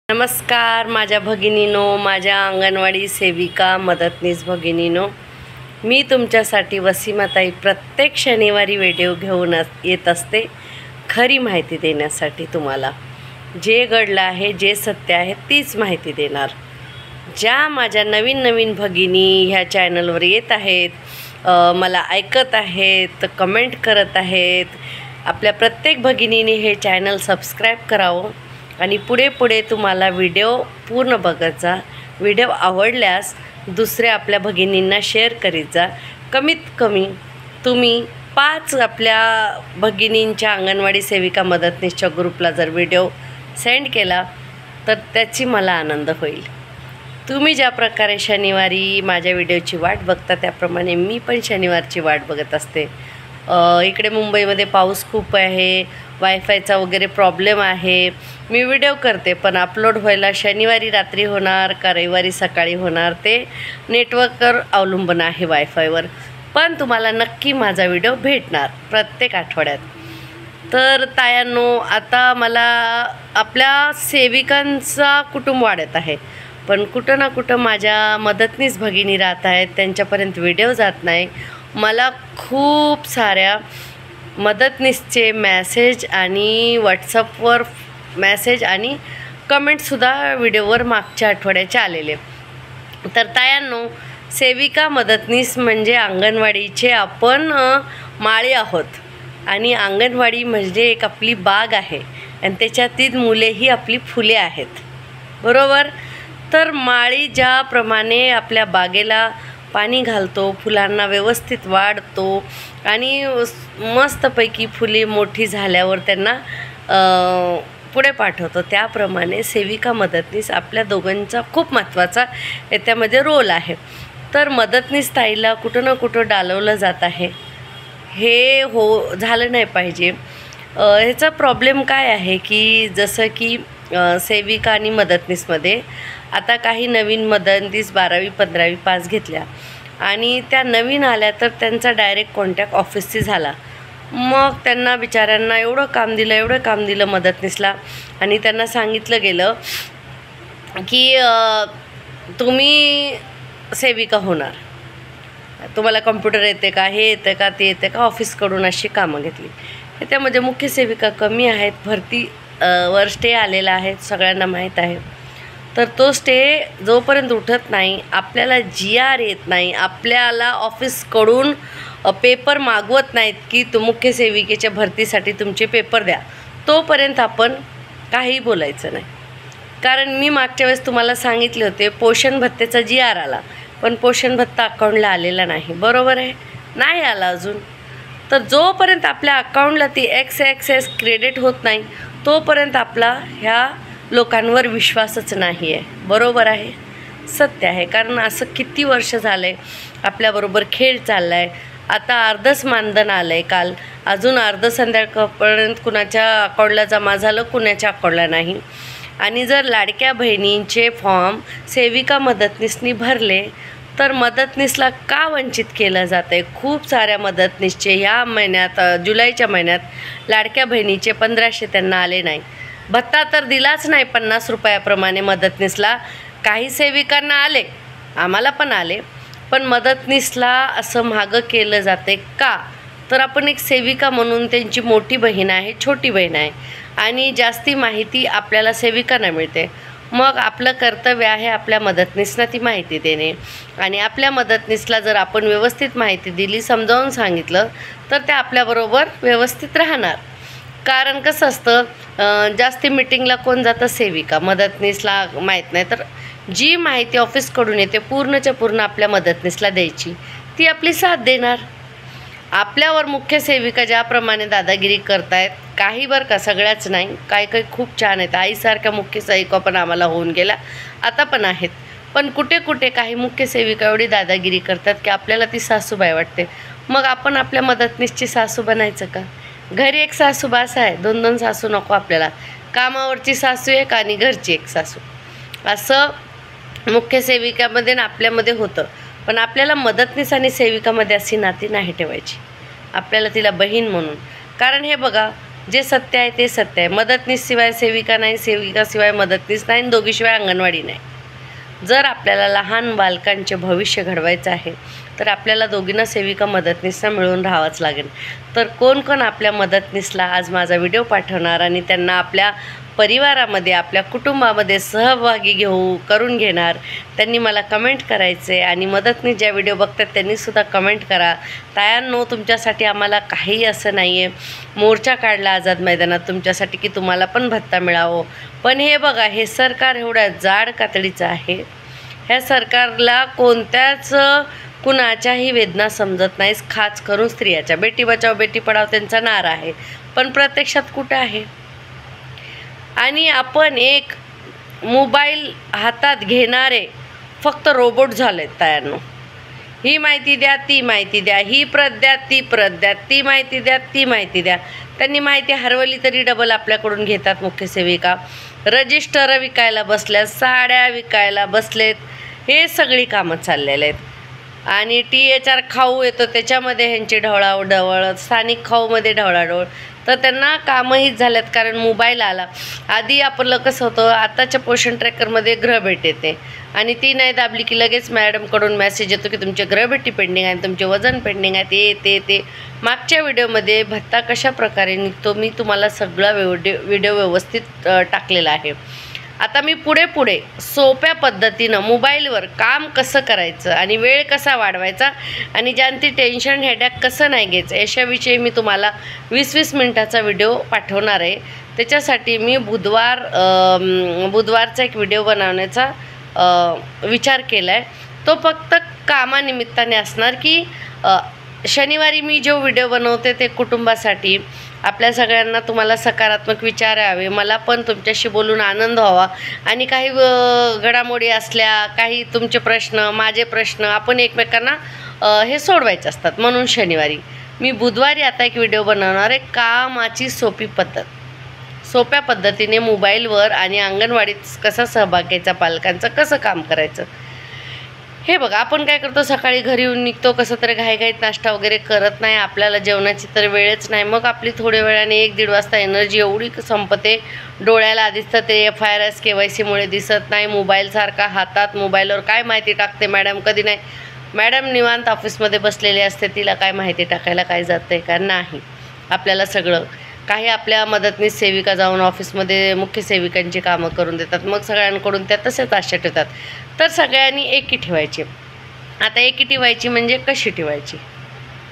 नमस्कार माझ्या भगिनीनो, माझ्या अंगणवाडी सेविका मदतनीस भगिनीनो, मी तुमच्यासाठी वसीमाताई प्रत्येक शनिवारी व्हिडिओ घेऊन येत असते खरी माहिती देण्यासाठी। तुम्हाला जे घडलं आहे, जे सत्य आहे तीच माहिती देणार। ज्या माझ्या नवीन भगिनी ह्या चॅनलवर येत आहेत, मला ऐकत आहेत, कमेंट करत आहेत, आपल्या प्रत्येक भगिनीने हे चॅनल सबस्क्राईब करावं आणि पुढे तुम्हाला व्हिडिओ पूर्ण बघत जा। व्हिडिओ आवडल्यास दुसऱ्या आपल्या भगिनींना शेअर करीत जा। कमीत कमी तुम्ही 5 आपल्या भगिनींच्या अंगणवाडी सेविका मदतनीसच्या ग्रुपला जर व्हिडिओ सेंड केला तर त्याची मला आनंद होईल। तुम्ही ज्या प्रकारे शनिवारी माझ्या व्हिडिओची वाट बघता त्याप्रमाणे मी पण शनिवारची वाट बघत असते। इकडे मुंबईमध्ये पाऊस खूप आहे, वायफायचा वगैरे प्रॉब्लेम आहे। मी व्हिडिओ करते पण अपलोड व्हायला शनिवारी रात्री होणार का रविवारी सकाळी होणार ते नेटवर्कवर अवलंबून आहे, वायफायवर। पण तुम्हाला नक्की माझा व्हिडिओ भेटणार प्रत्येक आठवड्यात। तर तायांनो, आता मला आपल्या सेविकांचा कुटुंब वाढत आहे, पण कुठं ना कुठं माझ्या मदतनीस भगिनी राहत आहेत, त्यांच्यापर्यंत व्हिडिओ जात नाही। मला खूप साऱ्या मदतनीसचे मेसेज आणि व्हॉट्सअपवर मेसेज आणि कमेंटसुद्धा व्हिडिओवर मागच्या आठवड्याचे आलेले। तर तायांनो, सेविका मदतनीस म्हणजे अंगणवाडीचे आपण माळी आहोत आणि अंगणवाडी म्हणजे एक आपली बाग आहे आणि त्याच्यातील मुले ही आपली फुले आहेत, बरोबर। तर माळी ज्याप्रमाणे आपल्या बागेला पाणी घालतो, फुलांना व्यवस्थित वाढतो आणि मस्तपैकी फुले मोठी झाल्यावर त्यांना पुढे पाठवतो, त्याप्रमाणे सेविका मदतनीस आपल्या दोघांचा खूप महत्त्वाचा याच्यामध्ये रोल आहे। तर मदतनीस ताईला कुठं ना कुठं डालवलं जात आहे, हे झालं नाही पाहिजे। ह्याचा प्रॉब्लेम काय आहे की जसं की सेविका आणि मदतनीसमध्ये आता काही नवीन मदतनीस 12वी 15वी पास घेतल्या आणि त्या नवीन आल्या तर त्यांचा डायरेक्ट कॉन्टॅक्ट ऑफिसशी झाला। मग त्यांना बिचाऱ्यांना एवढं काम दिलं मदतनीसला आणि त्यांना सांगितलं गेलं की तुम्ही सेविका होणार, तुम्हाला कम्प्युटर येते का, हे येते का, ते येते का, ऑफिसकडून अशी कामं घेतली। त्यामध्ये मुख्य सेविका कमी आहेत, भरती वर स्टे आलेला आहे, सगळ्यांना माहीत आहे। तर तो स्टे जोपर्यंत उठत नाही, आपल्याला GR येत नाही, आपल्याला ऑफिसकडून पेपर मागवत नाहीत की मुख्य सेविकेच्या भरतीसाठी तुमचे पेपर द्या, तोपर्यंत आपण काही बोलायचं नाही। कारण मी मागच्या वेळेस तुम्हाला सांगितले होते पोषण भत्तेचा GR आला, पण पोषण भत्ता अकाउंटला आलेला नाही, बरोबर आहे, नाही आला अजून। तर जोपर्यंत आपल्या अकाउंटला ती XXS क्रेडिट होत नाही तोपर्यंत आपला ह्या लोकांवर विश्वासच नाही आहे, बरोबर आहे, सत्य आहे। कारण असं किती वर्ष झाले आपल्याबरोबर खेळ चालला आहे। आता अर्धच मानधन आलं आहे, काल अजून अर्ध संध्याकाळपर्यंत कुणाच्या अकाउंटला जमा झालं, कुणाच्या अकाउंटला नाही। आणि जर लाडक्या बहिणींचे फॉर्म सेविका मदतनीसनी भरले तर मदतनीसला का वंचित केलं जातं आहे? खूप साऱ्या मदतनीसचे ह्या महिन्यात जुलैच्या महिन्यात लाडक्या बहिणीचे 1500 त्यांना आले नाही, भत्ता तर दिलाच नाही 50 रुपयाप्रमाणे मदतनीसला। काही सेविकांना आले, आम्हाला पण आले, पण मदतनीसला असं मागं केलं जाते का? तर आपण एक सेविका म्हणून त्यांची मोठी बहीण आहे, छोटी बहीण आहे आणि जास्ती माहिती आपल्याला सेविकांना मिळते। मग आपलं कर्तव्य आहे आपल्या मदतनीसला ती माहिती देणे आणि आपल्या मदतनीसला जर आपण व्यवस्थित माहिती दिली, समजावून सांगितलं तर ते आपल्याबरोबर व्यवस्थित राहणार। कारण कसं असतं, जास्ती मीटिंगला कोण जातं? सेविका। मदतनीसला माहीत नाही, तर जी माहिती ऑफिसकडून येते पूर्णच्या पूर्ण आपल्या मदतनीसला द्यायची, ती आपली साथ देणार। आपल्यावर मुख्य सेविका ज्याप्रमाणे दादागिरी करतायत, काही बरं का, सगळ्याच नाही, काही खूप छान आहेत, आईसारख्या मुख्य सेविका पण आम्हाला होऊन गेल्या, आता पण आहेत, पण कुठे काही मुख्य सेविका एवढी दादागिरी करतात की आपल्याला ती सासूबाई वाटते। मग आपण आपल्या मदतनीसची सासू बनायचं का? घरी एक सासू बास आहे, 2 सासू नको आपल्याला। कामावरची सासू एक आणि घरची एक सासू, असं मुख्य सेविकामध्ये ना आपल्यामध्ये होतं। पण आपल्याला मदतनीस आणि सेविकामध्ये अशी नाती नाही ठेवायची, आपल्याला तिला बहीण म्हणून। कारण हे बघा, जे सत्य आहे ते सत्य आहे. मदतनीसशिवाय सेविका नाही, सेविकाशिवाय मदतनीस नाही, दोघीशिवाय अंगणवाडी नाही. जर आपल्याला लहान बालकांचे भविष्य घडवायचं आहे तर आपल्याला दोघींना सेविका मदतनीसला मिळून राहावंच लागेल. तर कोण कोण आपल्या मदतनीसला आज माझा व्हिडिओ पाठवणार आणि त्यांना आपल्या परिवारामध्ये, आपल्या कुटुंबामध्ये सहभागी करून घेणार, त्यांनी मला कमेंट करायचे. आणि मदतनीस ज्या व्हिडिओ बघतात त्यांनीसुद्धा कमेंट करा. तायांनो, तुमच्यासाठी आम्हाला काही असं नाही आहे, मोर्चा काढला आझाद मैदानात तुमच्यासाठी की तुम्हाला पण भत्ता मिळावं. पण हे बघा, हे सरकार एवढ्या जाड कातडीचं आहे. ह्या सरकारला कोणत्याच कुणाच्याही वेदना समजत नाही. खास करून स्त्रियाच्या. बेटी बचाव बेटी पढाव त्यांचा नारा आहे, पण प्रत्यक्षात कुठं आहे? आणि आपण एक मोबाईल हातात घेणारे फक्त रोबोट झालेत तायांनो. ही माहिती द्या, ती माहिती द्या, ही प्रत द्या, ती प्रत द्या, ती माहिती द्या, ती माहिती द्या. त्यांनी माहिती हरवली तरी डबल आपल्याकडून घेतात मुख्य सेविका. रजिस्टर विकायला बसल्यात, साड्या विकायला बसलेत, हे सगळी कामं चाललेले आहेत. आणि THR खाऊ येतो त्याच्यामध्ये ह्यांची ढवळाढवळ, स्थानिक खाऊमध्ये ढवळाढवळ. तर त्यांना कामंहीच झाल्यात कारण मोबाईल आला. आधी आपलं कसं होतं, आताच्या पोषण ट्रॅकरमध्ये ग्रहभेट येते आणि ती नाही दाबली की लगेच मॅडमकडून मेसेज येतो की तुमचे ग्रहभेटी पेंडिंग आहे, तुमचे वजन पेंडिंग आहे, ते मागच्या व्हिडिओमध्ये भत्ता कशा प्रकारे निघतो मी तुम्हाला सगळा व्हिडिओ व्यवस्थित टाकलेला आहे. आता मी पुढे सोप्या पद्धतीनं मोबाईलवर काम कसं करायचं आणि वेळ कसा वाढवायचा आणि ज्यांची टेन्शन हेडॅक कसं नाही घ्यायचं याच्याविषयी मी तुम्हाला 20-20 मिनिटाचा व्हिडिओ पाठवणार आहे. त्याच्यासाठी मी बुधवारचा एक व्हिडिओ बनवण्याचा विचार केला आहे. तो फक्त कामानिमित्ताने असणार की शनिवारी मी जो व्हिडिओ बनवते ते कुटुंबासाठी, आपल्या सगळ्यांना तुम्हाला सकारात्मक विचार यावे, मला पण तुमच्याशी बोलून आनंद व्हावा आणि काही घडामोडी असल्या, काही तुमचे प्रश्न, माझे प्रश्न आपण एकमेकांना हे सोडवायचे असतात. म्हणून शनिवारी मी बुधवारी आता एक व्हिडिओ बनवणार आहे, कामाची सोपी पद्धत. सोप्या पद्धतीने मोबाईलवर आणि अंगणवाडीत कसा सहभाग घ्यायचा, पालकांचं कसं काम करायचं. हे बघा, आपण काय करतो, सकाळी घरी येऊन निघतो, कसं तरी घाईघाईत नाश्ता वगैरे करत नाही, आपल्याला जेवणाची तर वेळच नाही. मग आपली थोड्या वेळाने 1-1.5 वाजता एनर्जी एवढी संपते, डोळ्याला दिसतं ते FIRS KYC दिसत नाही. मोबाईलसारखा हातात, मोबाईलवर काय माहिती टाकते मॅडम, कधी नाही. मॅडम निवांत ऑफिसमध्ये बसलेले असते, तिला काय माहिती टाकायला काय जातं आहे का नाही. आपल्याला सगळं काही आपल्या मदतनीस सेविका जाऊन ऑफिसमध्ये मुख्य सेविकांची कामं करून देतात. मग सगळ्यांकडून त्या तसेच आशा ठेवतात. तर सगळ्यांनी एकी ठेवायची. आता एकी ठेवायची म्हणजे कशी ठेवायची?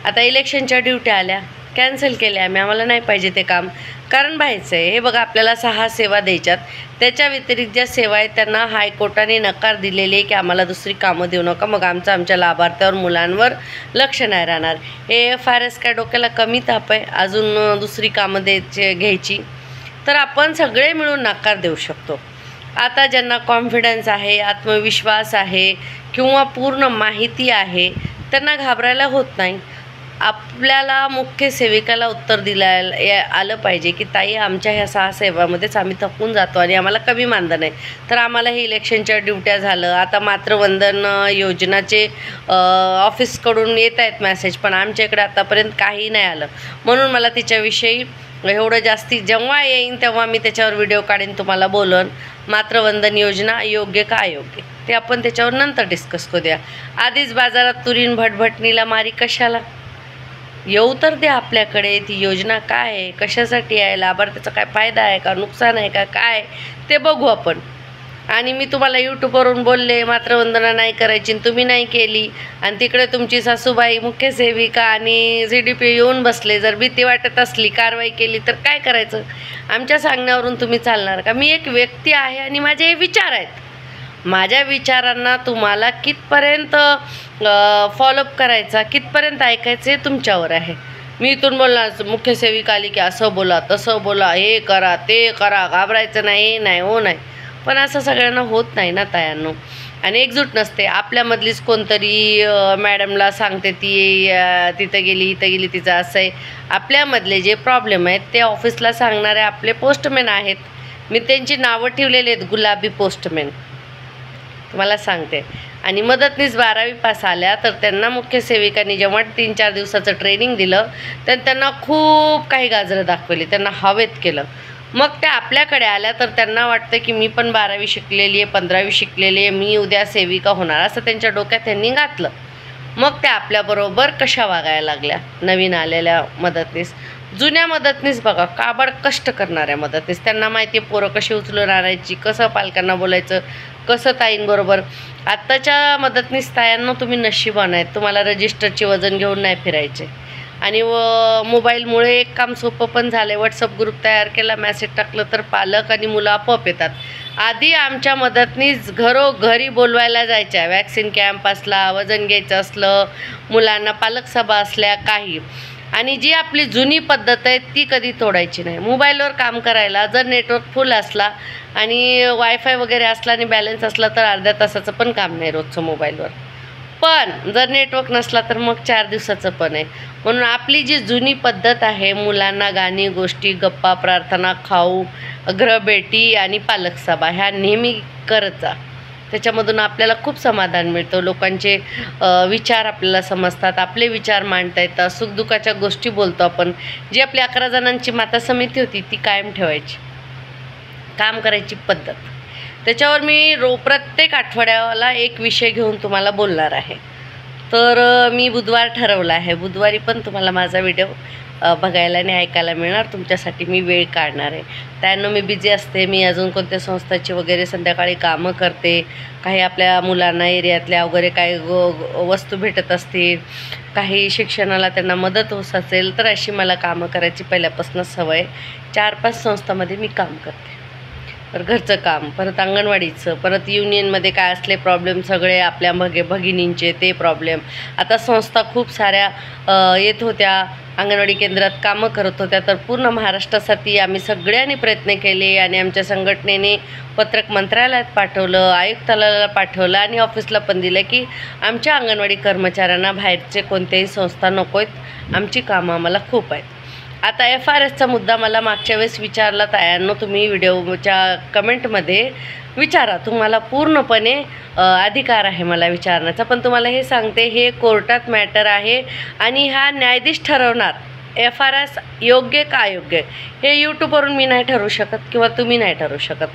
आता इलेक्शनच्या ड्युट्या आल्या, कॅन्सल केल्या आम्हाला नाही पाहिजे ते काम, कारण बाहेरचं आहे. हे बघा, आपल्याला 6 सेवा द्यायच्यात. त्याच्या व्यतिरिक्त ज्या सेवा आहेत त्यांना हायकोर्टाने नकार दिलेले आहे की आम्हाला दुसरी कामं देऊ नका, मग आमच्या लाभार्थ्यावर, मुलांवर लक्ष नाही राहणार. हे FIRS काय डोक्याला कमी ताप आहे अजून दुसरी कामं घ्यायची? तर आपण सगळे मिळून नकार देऊ शकतो. आता ज्यांना कॉन्फिडन्स आहे, आत्मविश्वास आहे किंवा पूर्ण माहिती आहे त्यांना घाबरायला होत नाही. आपल्याला मुख्य सेविकाला उत्तर आलं पाहिजे की ताई, आमच्या ह्या 6 सेवामध्येच आम्ही थकून जातो आणि आम्हाला कमी मानधन आहे, तर आम्हाला हे इलेक्शनच्या ड्युट्या झालं. आता मातृवंदन योजनाचे ऑफिसकडून येत आहेत मेसेज, पण आमच्याकडे आतापर्यंत काही नाही आलं. म्हणून मला तिच्याविषयी एवढं जास्ती जेव्हा येईन तेव्हा मी त्याच्यावर व्हिडिओ काढीन, तुम्हाला बोलन. मातृवंदन योजना योग्य का अयोग्य ते आपण त्याच्यावर नंतर डिस्कस करूया. आधीच बाजारात तुरीन भटभटणीला मारी कशाला? येऊ तर द्या आपल्याकडे. ती योजना काय आहे, कशासाठी आहे, लाभार्थ्याचा काय फायदा आहे का, नुकसान आहे का, काय ते बघू आपण. आणि मी तुम्हाला यूट्यूबवरून बोलले मातृवंदना नाही करायची, तुम्ही नाही केली, आणि तिकडे तुमची सासूबाई मुख्य सेविका आणि CDP येऊन बसले. जर भीती वाटत असली, कारवाई केली तर काय करायचं? आमच्या सांगण्यावरून तुम्ही चालणार का? मी एक व्यक्ती आहे आणि माझे हे विचार आहेत. माझ्या विचारांना तुम्हाला कितपर्यंत फॉलोअप करायचा, कितपर्यंत ऐकायचं हे तुमच्यावर आहे. मी इथून बोलणार, मुख्य सेविका आली की असं बोला, तसं बोला, हे करा, ते करा, घाबरायचं नाही, नाही हो नाही. पण असं सगळ्यांना होत नाही ना तायांनो. आणि एकजूट नसते. आपल्यामधलीच कोणतरी मॅडमला सांगते ती तिथं गेली, इथं गेली, तिचं असं आहे. आपल्यामधले जे प्रॉब्लेम आहेत ते ऑफिसला सांगणारे आपले पोस्टमॅन आहेत. मी त्यांची नावं ठेवलेली आहेत, गुलाबी पोस्टमॅन. तुम्हाला सांगते. आणि मदतनीस 12वी पास आल्या तर त्यांना मुख्य सेविकांनी जेव्हा 3-4 दिवसाचं ट्रेनिंग दिलं तर त्यांना खूप काही गाजरं दाखवली, त्यांना हवेत केलं. मग त्या आपल्याकडे आल्या तर त्यांना वाटतं की मी पण 12वी शिकलेली आहे, 15वी शिकलेली आहे, मी उद्या सेविका होणार असं त्यांच्या डोक्यात त्यांनी घातलं. मग त्या आपल्याबरोबर कशा वागायला लागल्या नवीन आलेल्या मदतनीस. जुन्या मदतनीस बघा काबाड कष्ट करणाऱ्या मदतनीस, त्यांना माहिती आहे पोरं कशी उचलून आणायची, कसं पालकांना बोलायचं, कसं ताईंबरोबर. आत्ताच्या मदतनीस तायांना तुम्ही नशिबान आहेत, तुम्हाला रजिस्टरची वजन घेऊन नाही फिरायचे. आणि मोबाईलमुळे एक काम सोपं पण झालं. व्हॉट्सअप ग्रुप तयार केला, मेसेज टाकलं तर पालक आणि मुलं आपोआप येतात. आधी आमच्या मदतनीस घरोघरी बोलवायला जायच्या, वॅक्सिन कॅम्प असला, वजन घ्यायचं असलं, मुलांना पालक सभा असल्या काही. आणि जी आपली जुनी पद्धत आहे ती कधी तोडायची नाही. मोबाईलवर काम करायला जर नेटवर्क फुल असला आणि वायफाय वगैरे असला आणि बॅलन्स असला तर अर्ध्या तासाचं पण काम नाही रोजचं मोबाईलवर. पण जर नेटवर्क नसला तर मग 4 दिवसाचं पण आहे. म्हणून आपली जी जुनी पद्धत आहे, मुलांना गाणी, गोष्टी, गप्पा, प्रार्थना, खाऊ, गृहभेटी आणि पालक सभा ह्या नेहमी करत जा. त्याच्यामधून आपल्याला खूप समाधान मिळतं. लोकांचे विचार आपल्याला समजतात, आपले विचार मांडता येतात, सुखदुःखाच्या गोष्टी बोलतो आपण. जी आपली 11 जणांची माता समिती होती ती कायम ठेवायची, काम करायची पद्धत. त्याच्यावर मी प्रत्येक आठवड्याला एक विषय घेऊन तुम्हाला बोलणार आहे. तर मी बुधवार ठरवला आहे, बुधवारी पण तुम्हाला माझा व्हिडिओ बघायला आणि ऐकायला मिळणार. तुमच्यासाठी मी वेळ काढणार आहे. त्यानं मी बिझी असते, मी अजून कोणत्या संस्थाची वगैरे संध्याकाळी कामं करते, काही आपल्या मुलांना एरियातल्या वगैरे काही वस्तू भेटत असतील, काही शिक्षणाला त्यांना मदत होत असेल तर अशी मला कामं करायची पहिल्यापासूनच सवय. 4-5 संस्थांमध्ये मी काम करते. तर घरचं काम, परत अंगणवाडीचं, परत युनियनमध्ये काय असले प्रॉब्लेम सगळे आपल्या भगिनींचे ते प्रॉब्लेम. आता संस्था खूप साऱ्या येत होत्या, अंगणवाडी केंद्रात कामं करत होत्या. तर पूर्ण महाराष्ट्रासाठी आम्ही सगळ्यांनी प्रयत्न केले आणि आमच्या संघटनेने पत्रक मंत्रालयात पाठवलं, आयुक्तालयाला पाठवलं आणि ऑफिसला पण दिलं की आमच्या अंगणवाडी कर्मचाऱ्यांना बाहेरचे कोणत्याही संस्था नको आहेत, आमची कामं आम्हाला खूप आहेत. आता FRSचा मुद्दा मला मागच्या वेळेस विचारला तायांनो, तुम्ही व्हिडिओच्या कमेंटमध्ये विचारा, तुम्हाला पूर्णपणे अधिकार आहे मला विचारण्याचा. पण तुम्हाला हे सांगते, हे कोर्टात मॅटर आहे आणि हा न्यायाधीश ठरवणार FRS योग्य का अयोग्य. हे यूट्यूबवरून मी नाही ठरवू शकत किंवा तुम्ही नाही ठरवू शकत,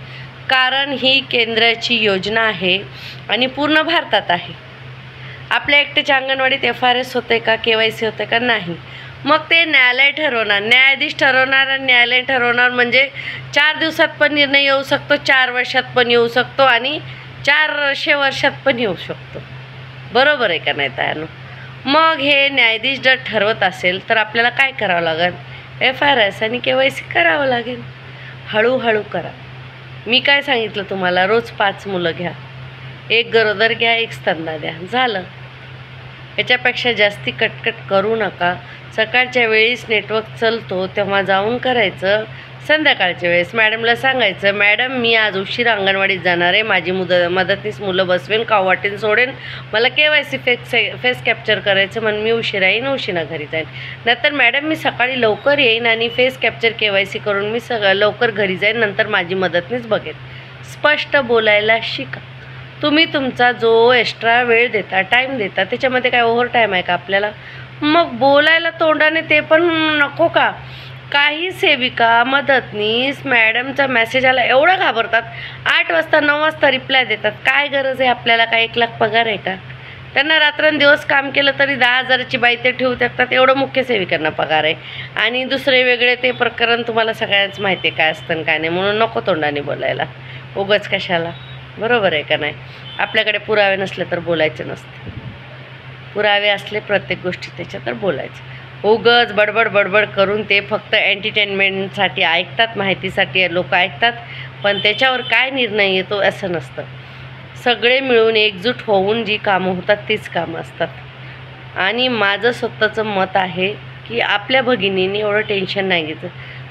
कारण ही केंद्राची योजना आहे आणि पूर्ण भारतात आहे. आपल्या एकट्याच्या अंगणवाडीत FRS होते का, KYC होते का, नाही. मग ते न्यायालय ठरवणार, न्यायाधीश ठरवणार आणि न्यायालय ठरवणार. म्हणजे 4 दिवसात पण निर्णय येऊ शकतो, 4 वर्षात पण येऊ शकतो आणि 400 वर्षात पण येऊ शकतो. बरोबर आहे का नाही तायानो. मग हे न्यायाधीश जर ठरवत असेल तर आपल्याला काय करावं लागेल, FRS आणि KYC करावं लागेल. हळूहळू करा. मी काय सांगितलं तुम्हाला, रोज 5 मुलं घ्या, 1 गरोदर घ्या, 1 स्तनदा द्या, झालं. याच्यापेक्षा जास्ती कटकट करू नका. सकाळच्या वेळेस नेटवर्क चलतो तेव्हा जाऊन करायचं, संध्याकाळच्या वेळेस मॅडमला सांगायचं, मॅडम मी आज उशीर अंगणवाडीत जाणार आहे, माझी मदतनीस मुलं बसवेन, खाऊ वाटेन सोडेन, मला KYC फेस कॅप्चर करायचं म्हणून मी उशिरा येईन, उशिरा घरी जाईन. नंतर मॅडम मी सकाळी लवकर येईन आणि फेस कॅप्चर KYC करून मी लवकर घरी जाईन, नंतर माझी मदतनीस बघेन. स्पष्ट बोलायला शिका. तुम्ही तुमचा जो एक्स्ट्रा वेळ देता, टाईम देता, त्याच्यामध्ये काय ओव्हर टाईम आहे का आपल्याला. मग बोलायला तोंडाने ते पण नको का. काही सेविका मदतनीस मॅडमचा मेसेज आला एवढं घाबरतात, 8 वाजता 9 वाजता रिप्लाय देतात. काय गरज आहे आपल्याला, काय 1 लाख पगार आहे का. त्यांना रात्रंदिवस काम केलं तरी 10,000ची बाई ते ठेवू शकतात, एवढं मुख्य सेविकांना पगार आहे. आणि दुसरे वेगळे ते प्रकरण तुम्हाला सगळ्यांच माहिती आहे काय असतं काय नाही, म्हणून नको तोंडाने बोलायला उगाच कशाला. बरोबर आहे का नाही. आपल्याकडे पुरावे नसले तर बोलायचे नसते, पुरावे असले प्रत्येक गोष्टी त्याच्या तर बोलायचं. उगाच बडबड करून ते फक्त एंटरटेनमेंटसाठी ऐकतात, माहितीसाठी लोक ऐकतात, पण त्याच्यावर काय निर्णय येतो असं नसतं. सगळे मिळून एकजूट होऊन जी कामं होतात तीच कामं असतात. आणि माझं स्वतःचं मत आहे की आपल्या भगिनींनी एवढं टेन्शन नाही घ्यायचं.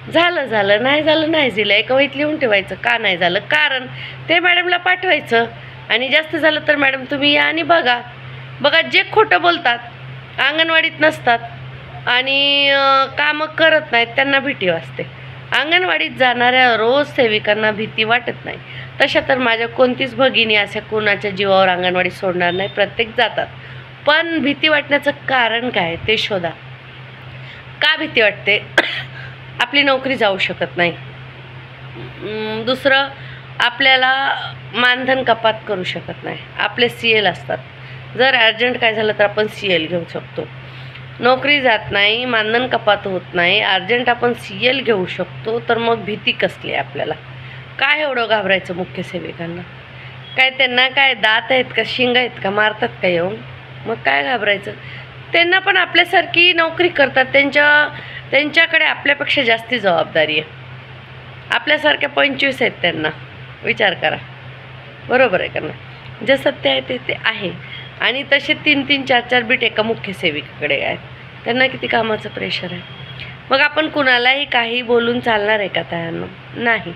झालं नाही झालं नाही दिलं, एका वहीत लिहून ठेवायचं. का नाही झालं, कारण ते मॅडमला पाठवायचं. आणि जास्त झालं तर मॅडम तुम्ही या आणि बघा. जे खोटं बोलतात, अंगणवाडीत नसतात आणि कामं करत नाहीत, त्यांना भीती वाटते. अंगणवाडीत जाणाऱ्या रोज सेविकांना भीती वाटत नाही. तशा तर माझ्या कोणतीच भगिनी अशा कोणाच्या जीवावर अंगणवाडी सोडणार नाही, प्रत्येक जातात. पण भीती वाटण्याचं कारण काय ते शोधा. का भीती वाटते? आपली नोकरी जाऊ शकत नाही. दुसरं, आपल्याला मानधन कपात करू शकत नाही. आपले CL असतात, जर अर्जंट काय झालं तर आपण CL घेऊ शकतो. नोकरी जात नाही, मानधन कपात होत नाही, अर्जंट आपण CL घेऊ शकतो. तर मग भीती कसली आहे आपल्याला? काय एवढं घाबरायचं मुख्य सेविकांना? काय त्यांना काय दात आहेत का, शिंग आहेत का, मारतात का येऊन? मग काय घाबरायचं? त्यांना पण आपल्यासारखी नोकरी करतात, त्यांच्याकडे आपल्यापेक्षा जास्ती जबाबदारी आहे. आपल्यासारख्या 25 आहेत त्यांना, विचार करा. बरोबर आहे का नाही? जे सत्य आहे ते आहे. आणि तसे 3-3, 4-4 बीट एका मुख्य सेविकेकडे आहेत. त्यांना किती कामाचं प्रेशर आहे. मग आपण कुणालाही काही बोलून चालणार आहे का त्यांना? नाही.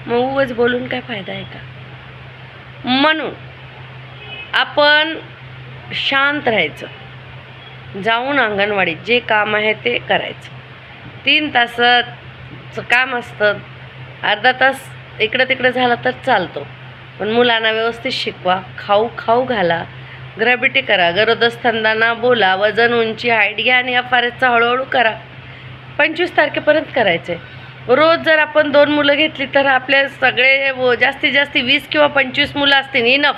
मग उगाच बोलून काय फायदा आहे का? म्हणून आपण शांत राहायचं, जाऊन अंगणवाडीत जे काम आहे ते करायचं. 3 तासाचं काम असतं, अर्धा तास इकडं तिकडं झालं तर चालतो. पण मुलांना व्यवस्थित शिकवा, खाऊ घाला, ग्रॅव्हिटी करा, गरोदरस्तंदांना बोला, वजन, उंची, हाईट घ्या आणि FRSचा हळूहळू करा. 25 तारखेपर्यंत करायचं आहे. रोज जर आपण 2 मुलं घेतली तर आपले सगळे जास्तीत जास्त 20 किंवा 25 मुलं असतील, इनफ.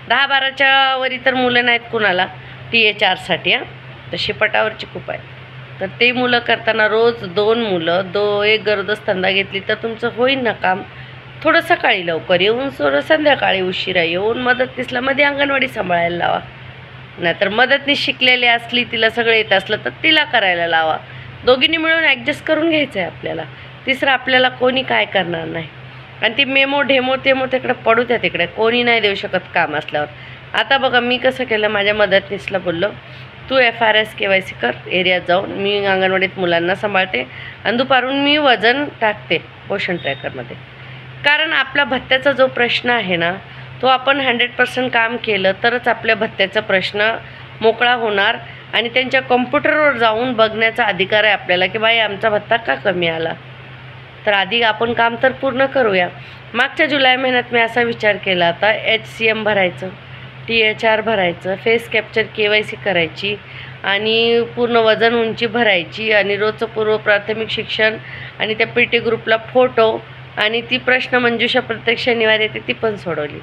10-12च्या वरी तर मुलं नाहीत कुणाला TA 4साठी. तशी पटावरची खूप आहे. तर ते मुलं करताना रोज 2 मुलं, 1 गरोदरस्तंदा घेतली तर तुमचं होईल ना काम. थोडं सकाळी लवकर येऊन, थोडं संध्याकाळी उशिरा येऊन मदतनीसला मध्ये अंगणवाडी सांभाळायला लावा. नाहीतर मदतनीस शिकलेली असली, तिला सगळं येत असलं तर तिला करायला लावा. दोघींनी मिळून ॲडजस्ट करून घ्यायचं आहे आपल्याला. तिसरं, आपल्याला कोणी काय करणार नाही. आणि ती मेमो ढेमो तिकडे पडू द्या, तिकडे कोणी नाही देऊ शकत काम असल्यावर. आता बघा मी कसं केलं, माझ्या मदतनीसला बोललो, तू FRS KYC कर, एरियात जाऊन मी अंगणवाडीत मुलांना सांभाळते आणि दुपारून मी वजन टाकते पोषण ट्रॅकरमध्ये. कारण आपला भत्त्याचा जो प्रश्न आहे ना, तो आपण 100% काम केलं तरच आपल्या भत्त्याचा प्रश्न मोकळा होणार. आणि त्यांच्या कॉम्प्युटरवर जाऊन बघण्याचा अधिकार आहे आपल्याला की बाई आमचा भत्ता का कमी आला. तर आधी आपण काम तर पूर्ण करूया. मागच्या जुलै महिन्यात मी असा विचार केला होता, HCM भरायचं, TA 4 भरायचं, फेस कॅप्चर KYC करायची आणि पूर्ण वजन उंची भरायची आणि रोजचं पूर्व प्राथमिक शिक्षण आणि त्या PT ग्रुपला फोटो आणि ती प्रश्न मंजुषा प्रत्येक शनिवारी येते ती पण सोडवली.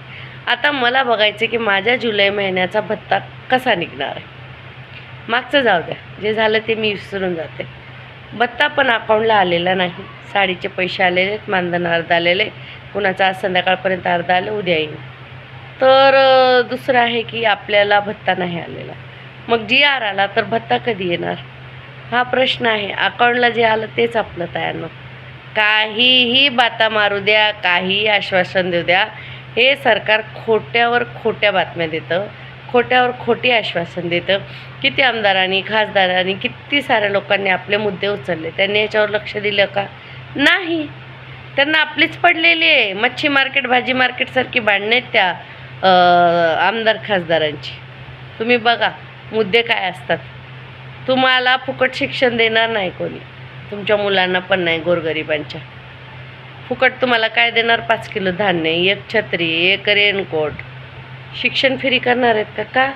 आता मला बघायचं की माझ्या जुलै महिन्याचा भत्ता कसा निघणार आहे. मागचं जाऊ द्या, जे झालं ते मी विसरून जाते. भत्ता पण अकाउंटला आलेला नाही. साडीचे पैसे आलेले आहेत, मानधन अर्ध आलेले, कुणाचं आज संध्याकाळपर्यंत अर्ध आलं, उद्या येईल. तर दुसरं आहे की आपल्याला भत्ता नाही आलेला. मग GR आला तर भत्ता कधी येणार हा प्रश्न आहे. अकाउंटला जे आलं तेच आपलं तयार. काहीही बाता मारू द्या, काहीही आश्वासन देऊ द्या, हे सरकार खोट्यावर खोट्या बातम्या देतं, खोट्यावर खोटी आश्वासन देतं. किती आमदारांनी, खासदारांनी, किती साऱ्या लोकांनी आपले मुद्दे उचलले, त्यांनी याच्यावर लक्ष दिलं का? नाही. त्यांना आपलीच पडलेली आहे. मच्छी मार्केट, भाजी मार्केटसारखी भांडणं आहेत त्या आमदार खासदारांची. तुम्ही बघा मुद्दे काय असतात. तुम्हाला फुकट शिक्षण देणार नाही कोणी, तुमच्या मुलांना पण नाही. गोरगरिबांच्या फुकट तुम्हाला काय देणार? 5 किलो धान्य, 1 छत्री, 1 रेनकोट. शिक्षण फ्री करणार आहेत का?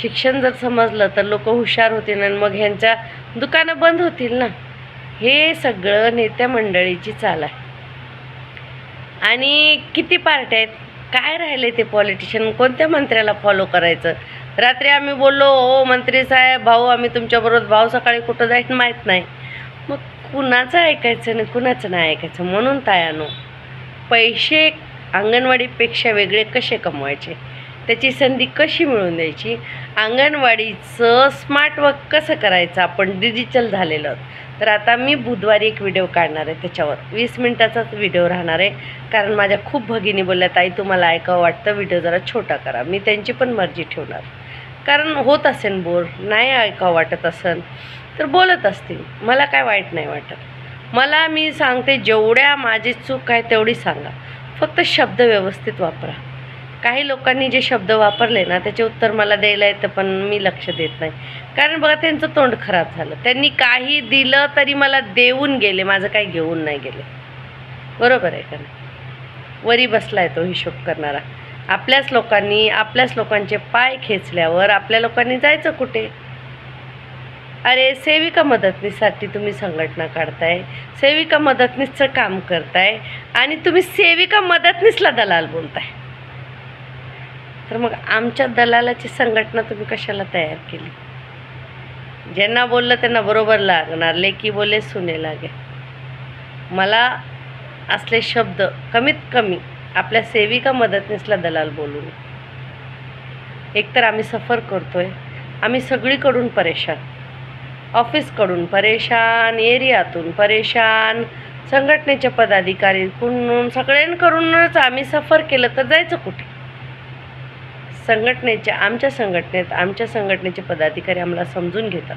शिक्षण जर समजलं तर लोक हुशार होतील आणि मग ह्यांच्या दुकानं बंद होतील ना. हे सगळं नेत्या मंडळीची चाल आहे. आणि किती पार्ट्या आहेत, काय राहिले ते पॉलिटिशियन, कोणत्या मंत्र्याला फॉलो करायचं. रात्री आम्ही बोललो, हो मंत्री साहेब, भाऊ आम्ही तुमच्याबरोबर, भाऊ सकाळी कुठं जायचं माहीत नाही. मग कुणाचं ऐकायचं नाही, कुणाचं नाही ऐकायचं. म्हणून तायानो, पैसे अंगणवाडीपेक्षा वेगळे कसे कमवायचे, त्याची संधी कशी मिळवून द्यायची, अंगणवाडीचं स्मार्ट वर्क कसं करायचं, आपण डिजिटल झालेलं. तर आता मी बुधवारी एक व्हिडिओ काढणार आहे, त्याच्यावर 20 मिनिटाचाच व्हिडिओ राहणार आहे. कारण माझ्या खूप भगिनी बोलल्या, ताई तुम्हाला ऐकावं वाटतं, व्हिडिओ जरा छोटा करा. मी त्यांची पण मर्जी ठेवणार, कारण होत असेल बोर, नाही ऐकावं वाटत असेल तर बोलत असतील, मला काय वाईट नाही वाटत. मला मी सांगते, जेवढ्या माझी चूक आहे तेवढी सांगा, फक्त शब्द व्यवस्थित वापरा. काही लोकांनी जे शब्द वापरले ना त्याचे उत्तर मला द्यायला येतं, पण मी लक्ष देत नाही. कारण बघा त्यांचं तोंड खराब झालं, त्यांनी काही दिलं तरी मला देऊन गेले, माझं काही घेऊन नाही गेले. बरोबर आहे का नाही? वरी बसलाय तो हिशोब करणारा. आपल्याच लोकांचे पाय खेचल्यावर आपल्या लोकांनी जायचं कुठे? अरे सेविका मदतनीससाठी तुम्ही संघटना काढताय, सेविका मदतनीसचं काम करताय आणि तुम्ही सेविका मदतनीसला दलाल बोलताय. तर मग आमच्या दलालाची संघटना तुम्ही कशाला तयार केली? ज्यांना बोललं त्यांना बरोबर लागणार. लेकी बोले सुने लागे. मला असले शब्द कमीत कमी आपल्या सेविका मदतनीसला दलाल बोलू नये. एकतर आम्ही सफर करतोय, आम्ही सगळीकडून परेशान, ऑफिसकडून परेशान, एरियातून परेशान, संघटनेचे पदाधिकारीकडून, सगळ्यांकडूनच आम्ही सफर केलं तर जायचं कुठे? आमच्या संघटनेचे पदाधिकारी आम्हाला समजून घेतात.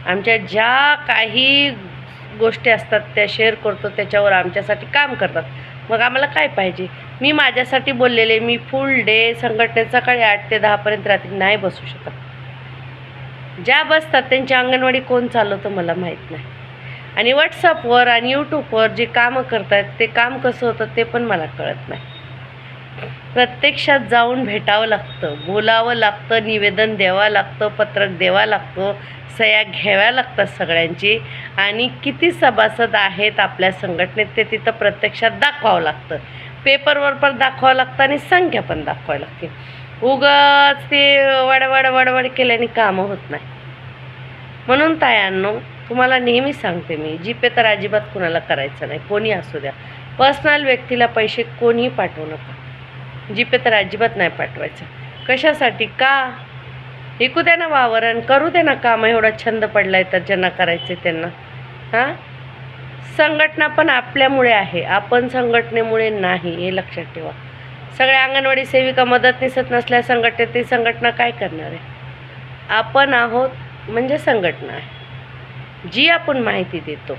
आमच्या ज्या काही गोष्टी असतात त्या शेअर करतो, त्याच्यावर आमच्यासाठी काम करतात. मग आम्हाला काय पाहिजे? मी माझ्यासाठी बोललेले, मी फुल डे संघटनेत सकाळी 8 ते 10 रात्री नाही बसू शकत. ज्या बसतात त्यांची अंगणवाडी कोण चालवतं मला माहीत नाही. आणि व्हॉट्सअपवर आणि यूट्यूबवर जे कामं करतात ते काम कसं होतं ते पण मला कळत नाही. प्रत्यक्षात जाऊन भेटावं लागतं, बोलावं लागतं, निवेदन द्यावं लागतं, पत्रक द्यावं लागतं, सह्या घ्याव्या लागतात सगळ्यांची. आणि किती सभासद आहेत आपल्या संघटनेत ते तिथं प्रत्यक्षात दाखवावं लागतं. पेपरवर पण दाखवावं लागतं आणि संख्या पण दाखवावी लागते. उगाच ते वडवड केल्याने कामं होत नाही. म्हणून तायांनो, तुम्हाला नेहमी सांगते मी, जीपे तर अजिबात कुणाला करायचं नाही, कोणी असू द्या. पर्सनल व्यक्तीला पैसे कोणीही पाठवू नका. जीपे तर अजिबात नाही पाठवायचं. कशासाठी? का? ऐकू द्या ना वावरण, करू दे ना काम. एवढा छंद पडलाय तर ज्यांना करायचे त्यांना. संघटना पण आपल्यामुळे आहे, आपण संघटनेमुळे नाही, हे लक्षात ठेवा. सगळ्या अंगणवाडी सेविका मदतनीसच नसल्या संघटनेत, ती संघटना काय करणार आहे? आपण आहोत म्हणजे संघटना आहे. जी आपण माहिती देतो,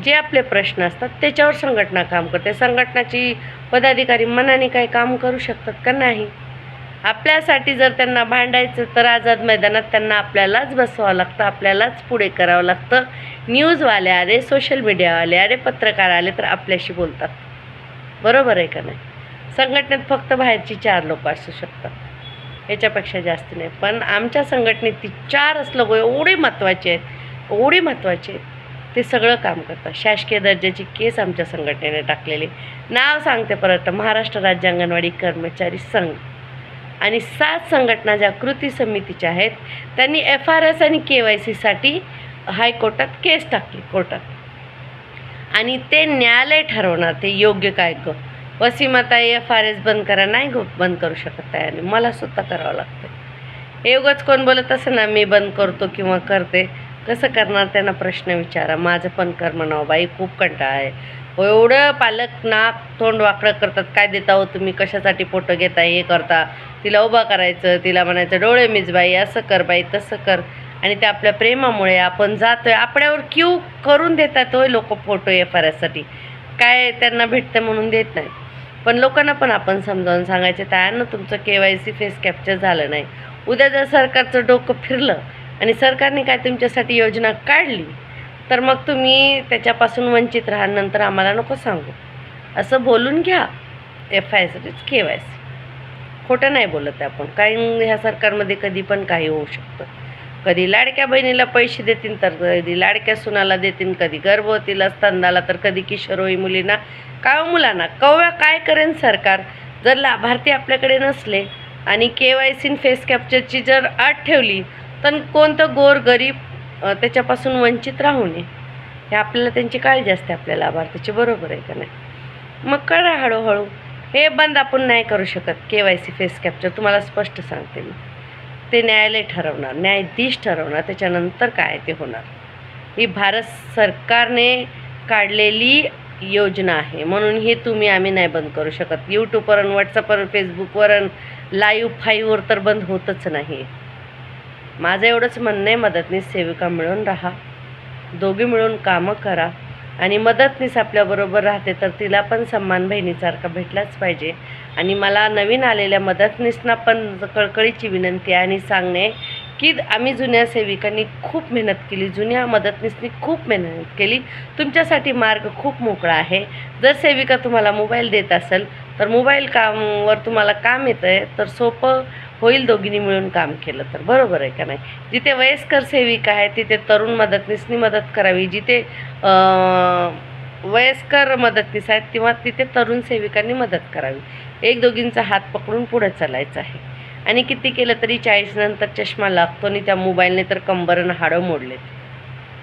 जे आपले प्रश्न असतात त्याच्यावर संघटना काम करते. संघटनाची पदाधिकारी मनाने काही काम करू शकतात का? नाही. आपल्यासाठी जर त्यांना भांडायचं तर आझाद मैदानात त्यांना आपल्यालाच बसवावं लागतं, आपल्यालाच पुढे करावं लागतं. न्यूजवाले आले, सोशल मीडियावाले आले, पत्रकार आले तर आपल्याशी बोलतात. बरोबर आहे का नाही? संघटनेत फक्त बाहेरची 4 लोक असू शकतात, याच्यापेक्षा जास्त नाही. पण आमच्या संघटनेत ती 4च लोक एवढे महत्त्वाचे आहेत, ते सगळं काम करतात. शासकीय दर्जाची केस आमच्या संघटनेने टाकलेली. नाव सांगते परत, महाराष्ट्र राज्य अंगणवाडी कर्मचारी संघ. आणि 7 संघटना ज्या कृती समितीच्या आहेत त्यांनी FRS आणि KYCसाठी हायकोर्टात केस टाकली, कोर्टात. आणि ते न्यायालय ठरवणार ते योग्य काय. वसीमाताई FRS बंद करा, नाही बंद करू शकत आहे, आणि मला सुद्धा करावं लागतं. हे उगाच कोण बोलत असं ना मी बंद करतो किंवा करते, कसं करणार त्यांना प्रश्न विचारा. माझं पण कर्म नाव बाई, खूप कंटाळा आहे. एवढं पालक नाक तोंड वाकडं करतात. काय देता हो तुम्ही, कशासाठी फोटो घेता, हे करता, तिला उभा करायचं, तिला म्हणायचं डोळे मिच बाई, असं कर बाई, तसं कर. आणि ते आपल्या प्रेमामुळे आपण जातोय, आपल्यावर क्यू करून देतात होय लोक फोटो FRSसाठी. काय त्यांना भेटतं म्हणून देत नाही. पण लोकांना पण आपण समजावून सांगायचे, त्यांना तुमचं KYC फेस कॅप्चर झालं नाही, उद्या जर सरकारचं डोकं फिरलं आणि सरकारने काय तुमच्यासाठी योजना काढली तर मग तुम्ही त्याच्यापासून वंचित राहा. नंतर आम्हाला नको सांगू, असं बोलून घ्या. FRS KYC खोटं नाही बोलत आपण. काही ह्या सरकारमध्ये कधी पण काही होऊ शकतं. कधी लाडक्या बहिणीला पैसे देतील, तर कधी लाडक्या सुनाला देतील, कधी गर्भवतीला, स्तंदाला, तर कधी किशोरवयी मुलींना, मुलांना. काय करेन सरकार? जर लाभार्थी आपल्याकडे नसले आणि KYC फेस कॅप्चरची जर अट ठेवली तर कोणतं गोरगरीब त्याच्यापासून वंचित राहू नये. हे आपल्याला त्यांची काळजी असते, आपल्या लाभार्थीची. बरोबर आहे का नाही? मग करा हळूहळू. हे बंद आपण नाही करू शकत KYC फेस कॅप्चर, तुम्हाला स्पष्ट सांगते मी. ते न्यायालय ठरवणार, न्यायाधीश ठरवणार, त्याच्यानंतर काय ते होणार. ही भारत सरकारने काढलेली योजना आहे, म्हणून हे आम्ही नाही बंद करू शकत. यूट्यूबवर, व्हॉट्सअपवर, फेसबुकवर, लाईव्ह 5वर तर बंद होतच नाही. माझं एवढंच म्हणणं आहे, मदतनीस सेविका मिळून राहा, दोघी मिळून कामं करा. आणि मदतनीस आपल्याबरोबर राहते तर तिला पण सन्मान बहिणीसारखा भेटलाच पाहिजे. आणि मला नवीन आलेल्या मदतनीसना पण कळकळीची विनंती आहे आणि सांगणे की आम्ही जुन्या सेविकांनी खूप मेहनत केली, जुन्या मदतनीसनी खूप मेहनत केली, तुमच्यासाठी मार्ग खूप मोकळा आहे. जर सेविका तुम्हाला मोबाईल देत असेल तर मोबाईल कामवर तुम्हाला काम येतं आहे तर सोपं होईल दोघींनी मिळून काम केलं तर, बरोबर आहे का नाही. जिथे वयस्कर सेविका आहे तिथे तरुण मदतनीसनी मदत करावी, जिथे वयस्कर मदतनीस आहेत तेव्हा तिथे तरुण सेविकांनी मदत करावी. एक दोघींचा हात पकडून पुढे चालायचं आहे. आणि किती केलं तरी 40 नंतर चष्मा लागतो आणि त्या मोबाईलने तर कंबरनं हाडं मोडलेत.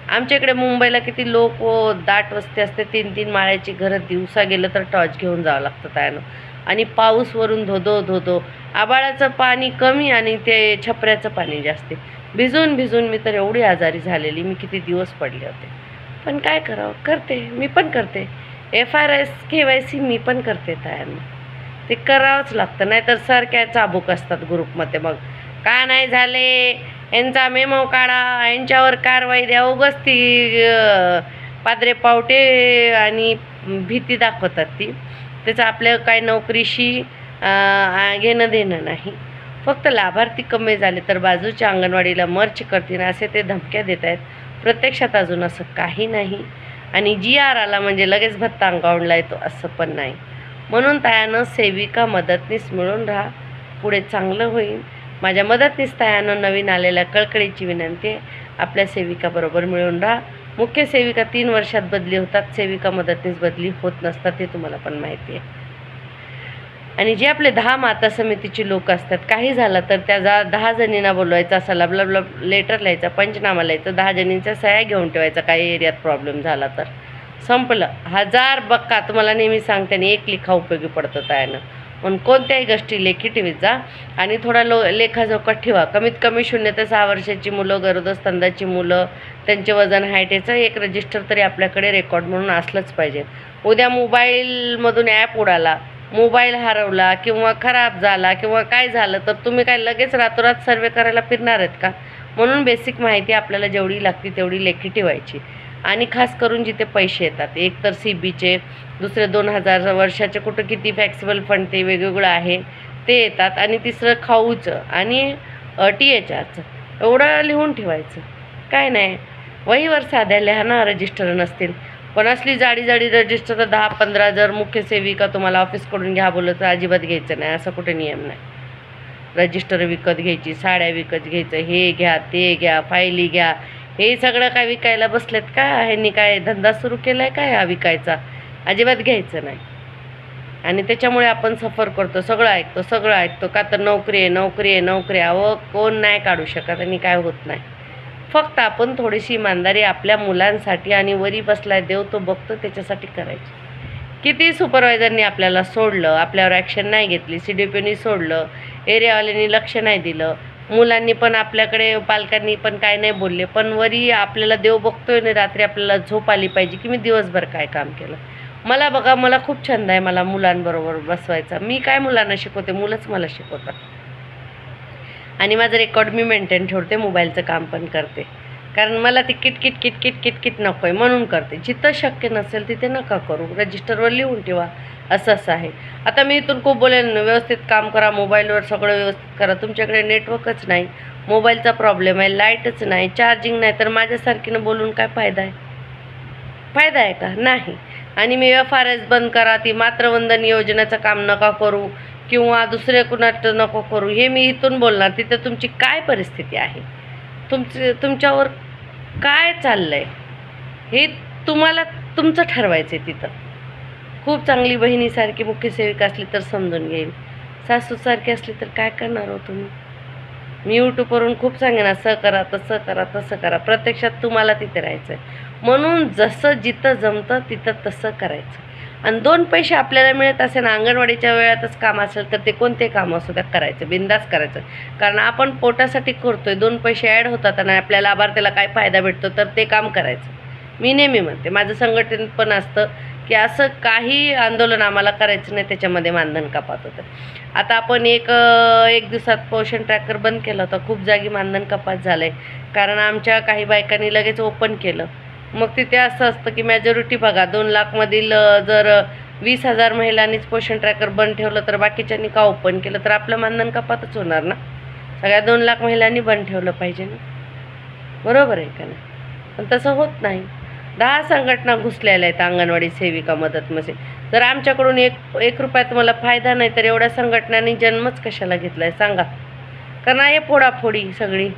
आमच्या इकडे मुंबईला किती लोक व दाट वस्ती असते, 3-3 माळ्याची घरं, दिवसा गेलं तर टॉर्च घेऊन जावं लागतं त्यानं. आणि पाऊस वरून धोधो धोधो, आबाळाचं पाणी कमी आणि ते छपऱ्याचं पाणी जास्त. भिजून भिजून मी तर एवढी आजारी झालेली, मी किती दिवस पडले होते. पण काय करावं, करते, मी पण करते. FRS KYC मी पण करते तयारनं, ते करावंच लागतं. नाहीतर सारख्या चाबूक असतात ग्रुपमध्ये, मग का नाही झाले, यांचा मेमो काढा, यांच्यावर कारवाई द्या, उगाच ती पादरे पावटे आणि भीती दाखवतात ती. त्याचं आपल्या काय नोकरीशी घेणं देणं नाही. फक्त लाभार्थी कमी झाले तर बाजूच्या अंगणवाडीला मर्च करतील असे ते धमक्या देत आहेत. प्रत्यक्षात अजून असं काही नाही. आणि GR आला म्हणजे लगेच भत्ता अंगावला येतो असं पण नाही. म्हणून तायानं सेविका मदतनीस मिळून राहा, पुढे चांगलं होईल. माझ्या मदतनीस तायानं नवीन आलेल्या कळकळीची विनंती आहे, आपल्या सेविकाबरोबर मिळून राहा. मुख्य सेविका 3 वर्षात बदली होतात, सेविका मदतनीस बदली होत नसतात, हे तुम्हाला पण माहिती आहे. आणि जे आपले 10 माता समितीचे लोक असतात, काही झालं तर त्या 10 जणींना बोलवायचं, असं लबलब लेटर लिहायचं, पंचनामा लिहायचं, 10 जणींच्या सह्या घेऊन ठेवायचा. काही एरियात प्रॉब्लेम झाला तर संपलं. 1000 बक्का तुम्हाला नेहमी सांगते आणि 1 लेखा उपयोगी पडतं त्यानं. म्हणून कोणत्याही गोष्टी लेखी ठेवीत जा आणि थोडा लेखाजोखा ठेवा. कमीत कमी 0 ते 6 वर्षाची मुलं, गरोदरस्तंदाची मुलं, त्यांचे वजन, हाईट याचं एक रजिस्टर तरी आपल्याकडे रेकॉर्ड म्हणून असलंच पाहिजे. उद्या मोबाईलमधून ॲप उडाला, मोबाईल हरवला किंवा खराब झाला किंवा काय झालं तर तुम्ही काय लगेच रातोरात सर्वे करायला फिरणार आहेत का. म्हणून बेसिक माहिती आपल्याला जेवढी लागते तेवढी लेखी ठेवायची. आणि खास करून जिथे पैसे येतात, एक तर CBचे, दुसरे 2000 वर्षाचे कुठं किती फ्लेक्सिबल फंड ते वेगवेगळं आहे ते येतात, आणि तिसरं खाऊचं आणि THRचं, एवढं लिहून ठेवायचं. काय नाही, वहीवर साध्या लिहा रजिस्टर नसतील, पण असली जाडी रजिस्टर तर 10-15 जर मुख्य सेविका तुम्हाला ऑफिसकडून घ्या बोललं तर अजिबात घ्यायचं नाही. असं कुठे नियम नाही. रजिस्टर विकत घ्यायची, साड्या विकत घ्यायचं, हे घ्या ते घ्या, फायली घ्या, हे सगळं काय विकायला बसलेत का, ह्यांनी काय धंदा सुरू केला आहे काय हा विकायचा, अजिबात घ्यायचं नाही. आणि त्याच्यामुळे आपण सफर करतो, सगळं ऐकतो का तर नोकरी आहे. अहो कोण नाही काढू शकत आणि काय होत नाही. फक्त आपण थोडीशी इमानदारी आपल्या मुलांसाठी आणि वरी बसलाय देव तो बघतो त्याच्यासाठी करायची. किती सुपरवायझरनी आपल्याला सोडलं, आपल्यावर ॲक्शन नाही घेतली, CDPOनी सोडलं, एरियावाल्यांनी लक्ष नाही दिलं, मुलांनी पण आपल्याकडे, पालकांनी पण काय नाही बोलले, पण वरी आपल्याला देव बघतोय ना. रात्री आपल्याला झोप आली पाहिजे की मी दिवसभर काय काम केलं. मला बघा, मला खूप छंद आहे मला मुलांबरोबर बसवायचा. मी काय मुलांना शिकवते, मुलंच मला शिकवतात. आणि माझं रेकॉर्ड मी मेंटेन ठेवते, मोबाईलचं काम पण करते, कारण मला ती किटकिट नको आहे म्हणून करते. जिथं शक्य नसेल तिथे नका करू, रजिस्टरवर लिहून ठेवा. असं आहे. आता मी इथून खूप बोलेन, व्यवस्थित काम करा, मोबाईलवर सगळं व्यवस्थित करा. तुमच्याकडे नेटवर्कच नाही, मोबाईलचा प्रॉब्लेम आहे, लाईटच नाही, चार्जिंग नाही, तर माझ्यासारखीनं बोलून काय फायदा आहे? फायदा आहे का? नाही. आणि मी FRS बंद करा, ती मातृवंदन योजनेचं काम नका करू किंवा दुसरे कुणाचं नको करू, हे मी इथून बोलणार. तिथं तुमची काय परिस्थिती आहे, तुमच्यावर काय चाललं आहे, हे तुम्हाला तुमचं ठरवायचं आहे. तिथं खूप चांगली बहिणीसारखी मुख्य सेविका असली तर समजून घेईल, सासूसारखी असली तर काय करणार हो तुम्ही. मी यूट्यूबवरून खूप सांगेन, असं करा तसं करा. प्रत्यक्षात तुम्हाला तिथे राहायचं आहे. म्हणून जसं जिथं जमतं तिथं तसं करायचं. आणि 2 पैसे आपल्याला मिळत असेल, अंगणवाडीच्या वेळातच काम असेल तर ते कोणते काम असू त्या करायचं, बिंदास करायचं. कारण आपण पोटासाठी करतोय, 2 पैसे ॲड होतात आणि आपल्या लाभार्थ्याला काय फायदा भेटतो तर ते काम करायचं. मी नेहमी म्हणते, माझं संघटन पण असतं की असं काही आंदोलन आम्हाला करायचं नाही त्याच्यामध्ये मानधन कपात होतं. आता आपण एक दिवसात पोषण ट्रॅकर बंद केलं होतं, खूप जागी मानधन कपात झालं आहे. कारण आमच्या काही बायकांनी लगेच ओपन केलं. मग तिथे असं असतं की मॅजॉरिटी बघा, 2 लाखमधील जर 20,000 महिलांनीच पोषण ट्रॅकर बंद ठेवलं तर बाकीच्यांनी का ओपन केलं, तर आपलं मानधन कपातच होणार ना. सगळ्या 2 लाख महिलांनी बंद ठेवलं पाहिजे ना, बरोबर आहे का नाही? पण तसं होत नाही. 10 संघटना घुसलेल्या आहेत अंगणवाडी सेविका मदतमध्ये. जर आमच्याकडून एक रुपया तुम्हाला फायदा नाही तर एवढ्या संघटनांनी जन्मच कशाला घेतला आहे सांगा? कारण हे फोडाफोडी सगळी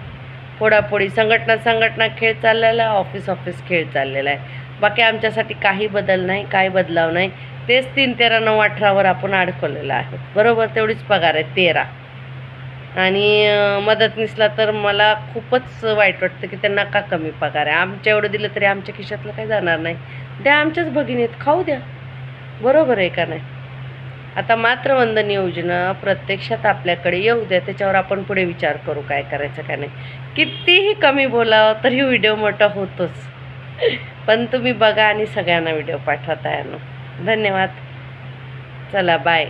फोडाफोडी, संघटना खेळ चाललेला आहे, ऑफिस खेळ चाललेला आहे. बाकी आमच्यासाठी काही बदल नाही, काही बदलाव नाही. तेच 3, 13, 9, 18वर आपण अडकवलेलं आहे, बरोबर? तेवढीच पगार आहे 13. आणि मदतनीसला तर मला खूपच वाईट वाटतं की त्यांना का कमी पगार आहे. आमच्या एवढं दिलं तरी आमच्या खिशातलं काही जाणार नाही. द्या, आमच्याच भगिनीत खाऊ द्या, बरोबर आहे का नाही? आता मातृवंदन योजना प्रत्यक्षात आपल्याकडे येऊ द्या, त्याच्यावर आपण पुढे विचार करू काय करायचं काय नाही. कितीही कमी बोलावं तरी व्हिडिओ मोठा होतोच. पण तुम्ही बघा आणि सगळ्यांना व्हिडिओ पाठवता यानो. धन्यवाद. चला बाय.